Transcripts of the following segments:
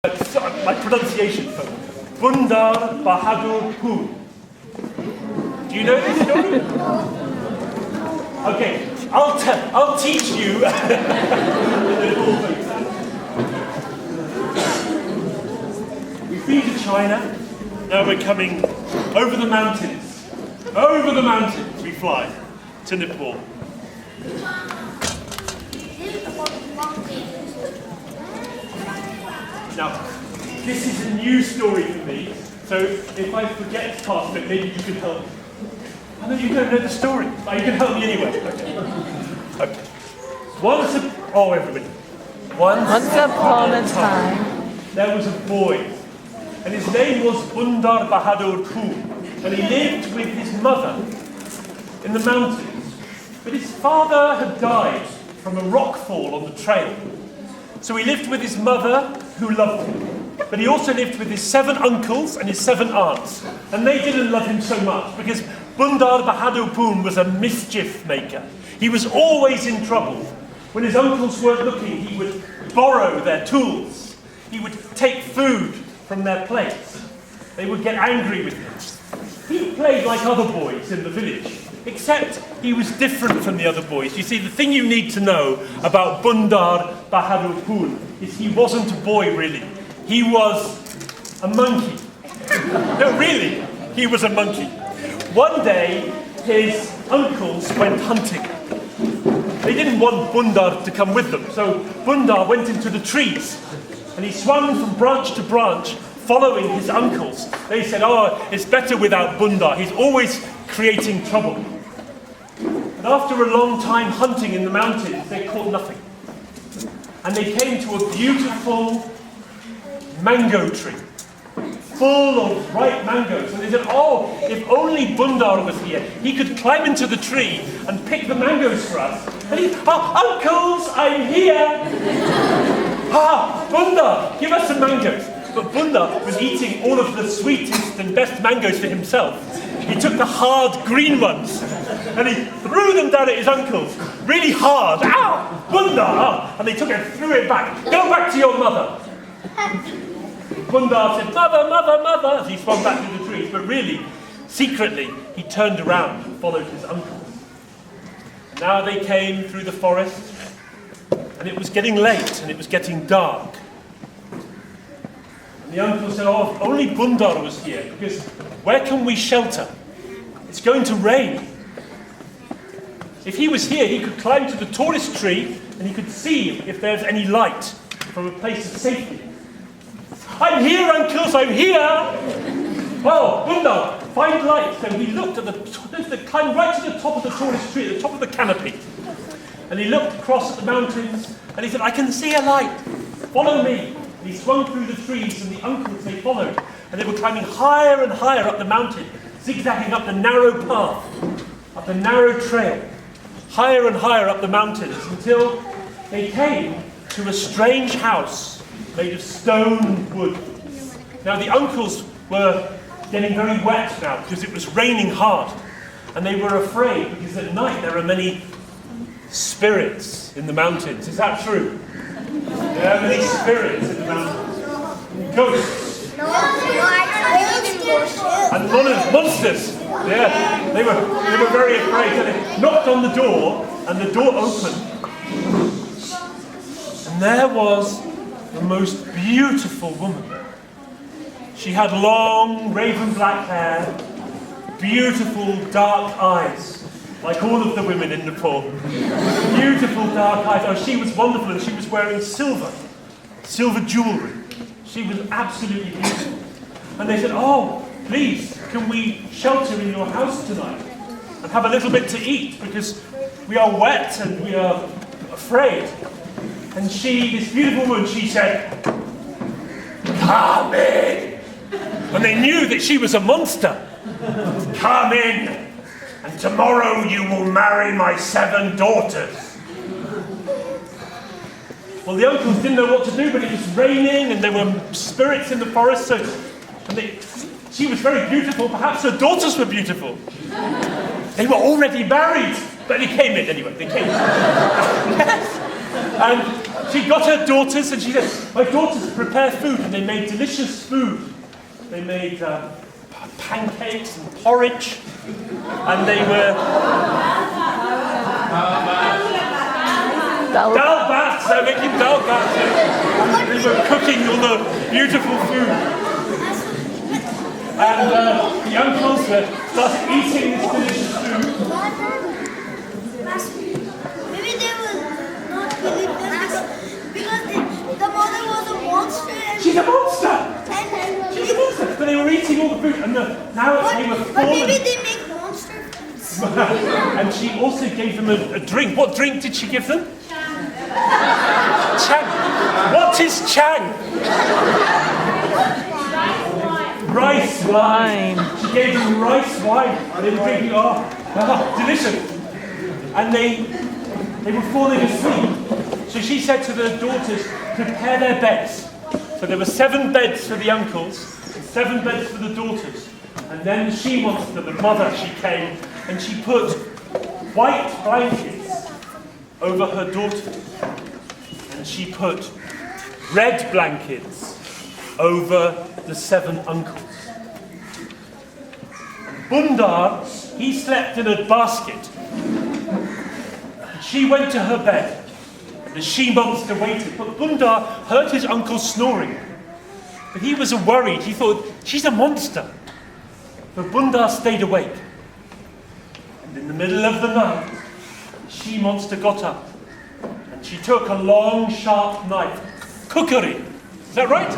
My pronunciation, Bundar Bahadur Poon. Do you know this story? Okay, I'll teach you. We've been to China, now we're coming over the mountains. Over the mountains we fly to Nepal. Now, this is a new story for me, so if I forget part of it, maybe you can help. I know you don't know the story, but you can help me anyway. Okay. Once upon a time, there was a boy, and his name was Bundar Bahadur Poon, and he lived with his mother in the mountains. But his father had died from a rockfall on the trail. So he lived with his mother, who loved him. But he also lived with his 7 uncles and his 7 aunts. And they didn't love him so much, because Bundar Bahadur Poon was a mischief maker. He was always in trouble. When his uncles weren't looking, he would borrow their tools. He would take food from their plates. They would get angry with him. He played like other boys in the village. Except he was different from the other boys. You see, the thing you need to know about Bundar Bahadur Poon is he wasn't a boy, really. He was a monkey. No, really, he was a monkey. One day, his uncles went hunting. They didn't want Bundar to come with them, so Bundar went into the trees, and he swung from branch to branch, following his uncles. They said, "Oh, it's better without Bundar. He's always creating trouble." And after a long time hunting in the mountains, they caught nothing. And they came to a beautiful mango tree, full of ripe mangoes. And they said, "Oh, if only Bundar was here, he could climb into the tree and pick the mangoes for us." And "Oh, uncles, I'm here." Bundar, give us some mangoes." But Bundar was eating all of the sweetest and best mangoes for himself. He took the hard green ones and he threw them down at his uncles, really hard. "Ow! Bundar!" And they took it and threw it back. "Go back to your mother." Bundar said, "Mother, mother, mother," as he swung back through the trees. But really, secretly, he turned around and followed his uncles. Now they came through the forest, and it was getting late and it was getting dark. The uncle said, "Oh, if only Bundar was here, because where can we shelter? It's going to rain." If he was here, he could climb to the tallest tree and he could see if there's any light from a place of safety. "I'm here, uncles, I'm here!" "Oh, Bundar, find light." So he looked at climbed right to the top of the tallest tree, at the top of the canopy. And he looked across at the mountains and he said, "I can see a light. Follow me." And he swung through the trees, and the uncles, they followed. And they were climbing higher and higher up the mountain, zigzagging up the narrow path, up the narrow trail, higher and higher up the mountains, until they came to a strange house made of stone and wood. Now the uncles were getting very wet now, because it was raining hard. And they were afraid, because at night there are many spirits in the mountains. Is that true? There are many spirits in the mountains. Ghosts. And monsters. Yeah, they were very afraid. So they knocked on the door, and the door opened. And there was the most beautiful woman. She had long, raven black hair, beautiful dark eyes, like all of the women in Nepal. Beautiful dark eyes. Oh, she was wonderful, and she was wearing silver jewellery. She was absolutely beautiful. And they said, "Oh, please, can we shelter in your house tonight and have a little bit to eat, because we are wet and we are afraid." And this beautiful woman, she said, "Come in." And they knew that she was a monster. "Come in, and tomorrow you will marry my 7 daughters." Well, the uncles didn't know what to do, but it was raining and there were spirits in the forest, she was very beautiful. Perhaps her daughters were beautiful. They were already married, but they came in anyway. They came in. Yes. And she got her daughters and she said, my daughters prepare food, and they made delicious food. They made pancakes and porridge, and they were dal bats, they're making dal bats, and they were cooking all the beautiful food. And the uncles started eating this delicious food. Maybe they will not believe them because the mother was a monster. She's a monster! She's a monster! But they were eating all the food, and now they were fallen. But maybe they make monster foods. And she also gave them a drink. What drink did she give them? Chang. What is Chang? Rice wine. She gave them rice wine. And they were drinking, delicious. And they were falling asleep. So she said to the daughters, prepare their beds. So there were 7 beds for the uncles, 7 beds for the daughters. And then the she-monster, the mother, she came and she put white blankets over her daughters. And she put red blankets over the 7 uncles. Bundar, he slept in a basket. She went to her bed. The she-monster waited, but Bundar heard his uncle snoring. But he was worried. He thought, she's a monster. But Bundar stayed awake. And in the middle of the night, the she-monster got up. And she took a long, sharp knife. Cookery. Is that right?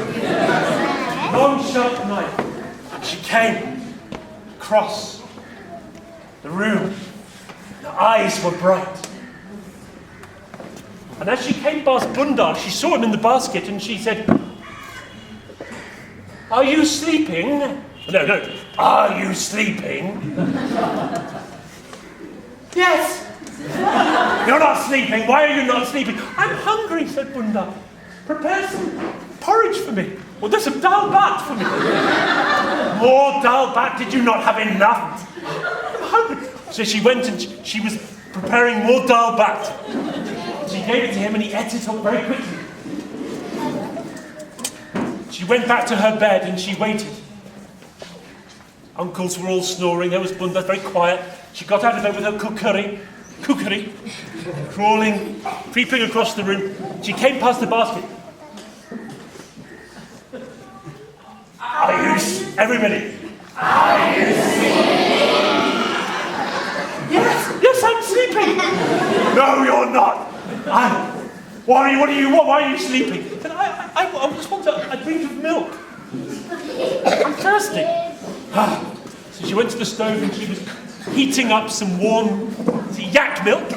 Long, sharp knife. And she came across the room. Her eyes were bright. And as she came past Bundar, she saw him in the basket and she said, are you sleeping? No. Are you sleeping? Yes. You're not sleeping. Why are you not sleeping? I'm hungry, said Bundar. Prepare some porridge for me. Or there's some dal bat for me. More dal bat? Did you not have enough? I'm hungry. So she went and she was preparing more dal bat. She gave it to him and he ate it up very quickly. She went back to her bed and she waited. Uncles were all snoring. There was Bundar, very quiet. She got out of bed with her cookery, crawling, creeping across the room. She came past the basket. Everybody, are you sleeping? Yes, I'm sleeping. No, you're not. Why are you sleeping? I just want a drink of milk. I'm thirsty. So she went to the stove and she was heating up some warm yak milk.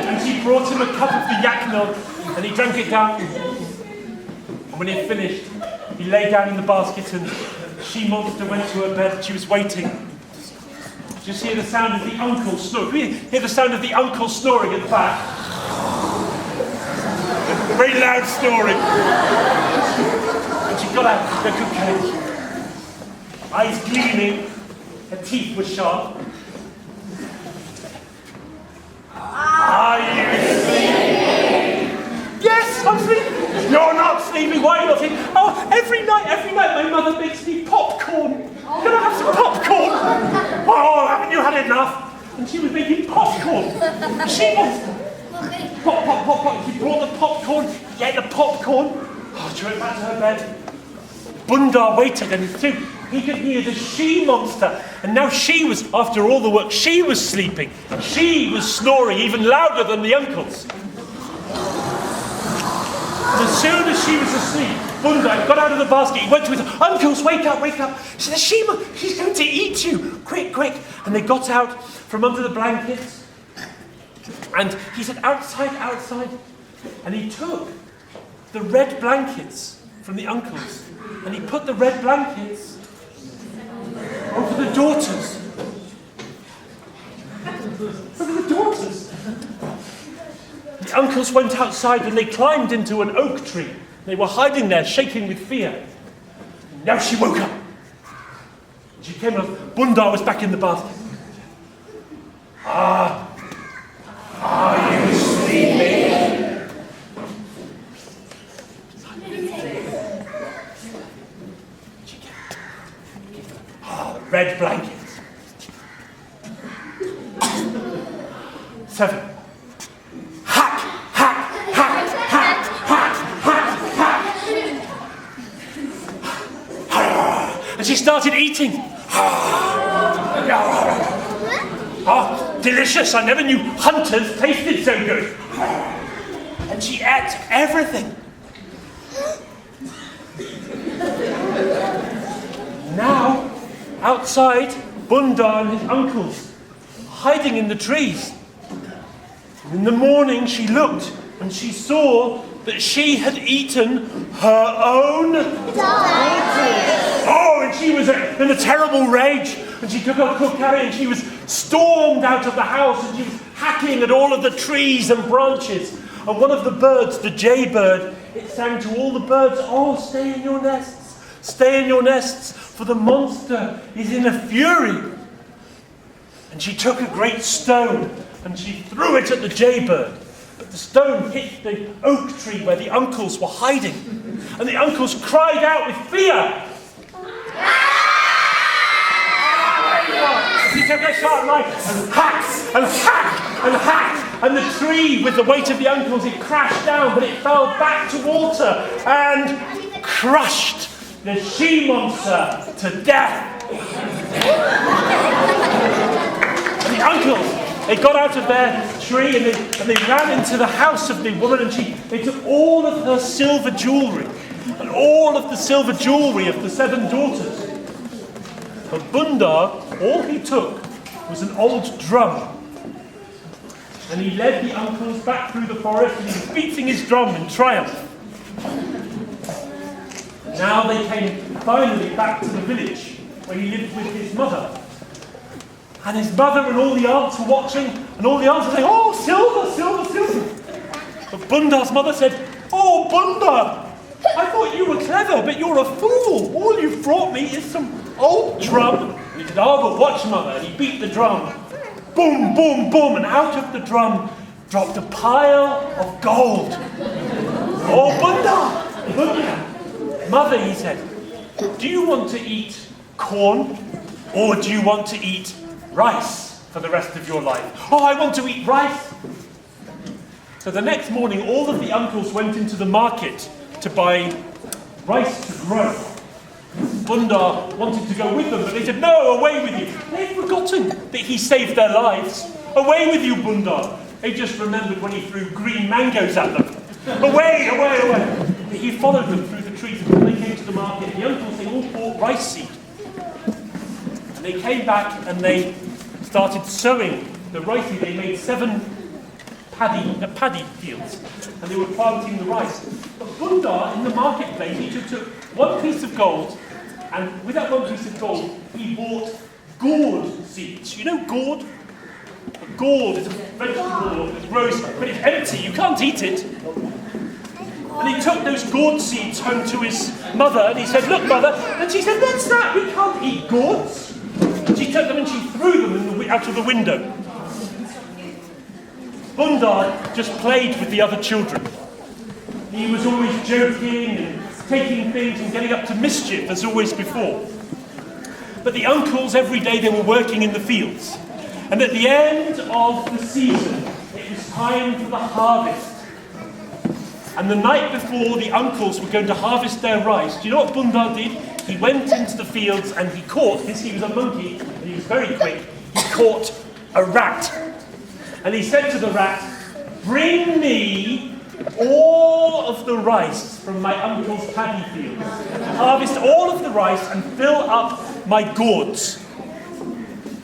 And she brought him a cup of the yak milk and he drank it down. And when he had finished, he lay down in the basket and she-monster went to her bed. She was waiting. Just hear the sound of the uncle snoring. We hear the sound of the uncle snoring at the back. Very loud snoring. And she got out of her cooking. Eyes gleaming. Her teeth were sharp. Are you sleeping? Yes, I'm sleeping. You're not sleeping. Why are you not sleeping? Oh, every night my mother makes me popcorn. Can I have some popcorn? Oh, haven't you had enough? And she was making popcorn. She was. Pop. She brought the popcorn. She ate the popcorn. Oh, she went back to her bed. Bundar waited and he could hear the she-monster. And now she was, after all the work, she was sleeping. She was snoring even louder than the uncles. And as soon as she was asleep, Bundar got out of the basket. He went to his uncles, wake up. She said, she's going to eat you. Quick. And they got out from under the blankets. And he said, outside. And he took the red blankets from the uncles. And he put the red blankets over the daughters. Over the daughters. The uncles went outside and they climbed into an oak tree. They were hiding there, shaking with fear. Now she woke up. She came up. Bundar was back in the basket. Are you sleeping? 7. Hack, hack, hack, hack, hack, hack, hack. And she started eating. Oh, delicious. I never knew hunters tasted so good. And she ate everything. Now, outside, Bundar and his uncles, hiding in the trees. In the morning, she looked and she saw that she had eaten her own daughters. Oh, and she was in a terrible rage. And she took her cookery and she was stormed out of the house and she was hacking at all of the trees and branches. And one of the birds, the jaybird, it sang to all the birds, "Oh, stay in your nests, stay in your nests, for the monster is in a fury." And she took a great stone and she threw it at the jaybird. But the stone hit the oak tree where the uncles were hiding. And the uncles cried out with fear. He took a sharp knife and hacked and hacked and hacked, and the tree, with the weight of the uncles, it crashed down, but it fell back to water and crushed the she-monster to death. And the uncles, they got out of their tree and they ran into the house of the woman, and they took all of her silver jewellery and all of the silver jewellery of the 7 daughters. But Bundar, all he took was an old drum. And he led the uncles back through the forest and he was beating his drum in triumph. Now they came finally back to the village where he lived with his mother. And his mother and all the aunts were watching, and all the aunts were saying, "Oh, silver, silver, silver." But Bundar's mother said, "Oh, Bundar, I thought you were clever, but you're a fool. All you've brought me is some old drum." And he said, "Oh, but watch, mother." And he beat the drum. Boom, boom, boom. And out of the drum dropped a pile of gold. "Oh, Bundar, Bundar. Mother," he said, "do you want to eat corn or do you want to eat rice for the rest of your life?" "Oh, I want to eat rice." So the next morning, all of the uncles went into the market to buy rice to grow. Bundar wanted to go with them, but they said, "No, away with you." They'd forgotten that he saved their lives. "Away with you, Bundar." They just remembered when he threw green mangoes at them. "Away, away, away." But he followed them through the trees until they came to the market. The uncles, they all bought rice seed. And they came back and they started sowing the rice seed. They made 7 paddy fields, and they were planting the rice. But Bundar, in the marketplace, he took 1 piece of gold, and with that 1 piece of gold, he bought gourd seeds. You know gourd? A gourd is a vegetable that grows, but it's empty. You can't eat it. And he took those gourd seeds home to his mother, and he said, "Look, mother." And she said, "What's that? We can't eat gourds." And she took them and she threw them out of the window. Bundar just played with the other children. He was always joking and taking things and getting up to mischief as always before. But the uncles, every day they were working in the fields. And at the end of the season, it was time for the harvest. And the night before the uncles were going to harvest their rice, do you know what Bundar did? He went into the fields and he caught, because he was a monkey, and he was very quick, he caught a rat. And he said to the rat, "Bring me all of the rice from my uncle's paddy fields. Harvest all of the rice and fill up my gourds."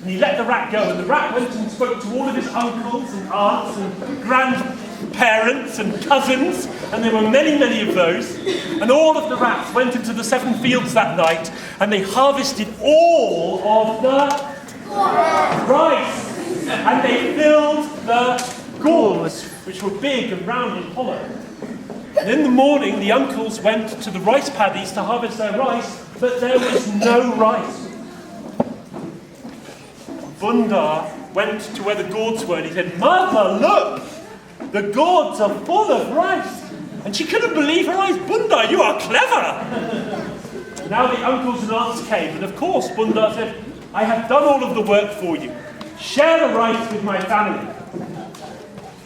And he let the rat go, and the rat went and spoke to all of his uncles and aunts and grandparents and cousins, and there were many, many of those. And all of the rats went into the 7 fields that night, and they harvested all of the rice. And they filled the gourds, which were big and round and hollow. And in the morning, the uncles went to the rice paddies to harvest their rice, but there was no rice. Bundar went to where the gourds were and he said, "Mother, look! The gourds are full of rice." And she couldn't believe her eyes. "Bundar, you are clever!" Now the uncles and aunts came, and of course Bundar said, "I have done all of the work for you. Share the rice with my family."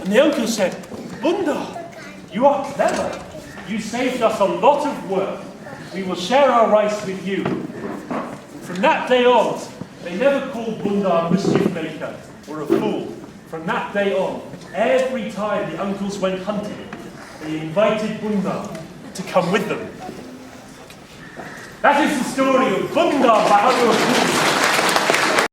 And the uncle said, Bundar, you are clever. You saved us a lot of work. We will share our rice with you. From that day on, they never called Bundar a mischief maker or a fool. From that day on, every time the uncles went hunting, they invited Bundar to come with them. That is the story of Bundar Bahadur Poon.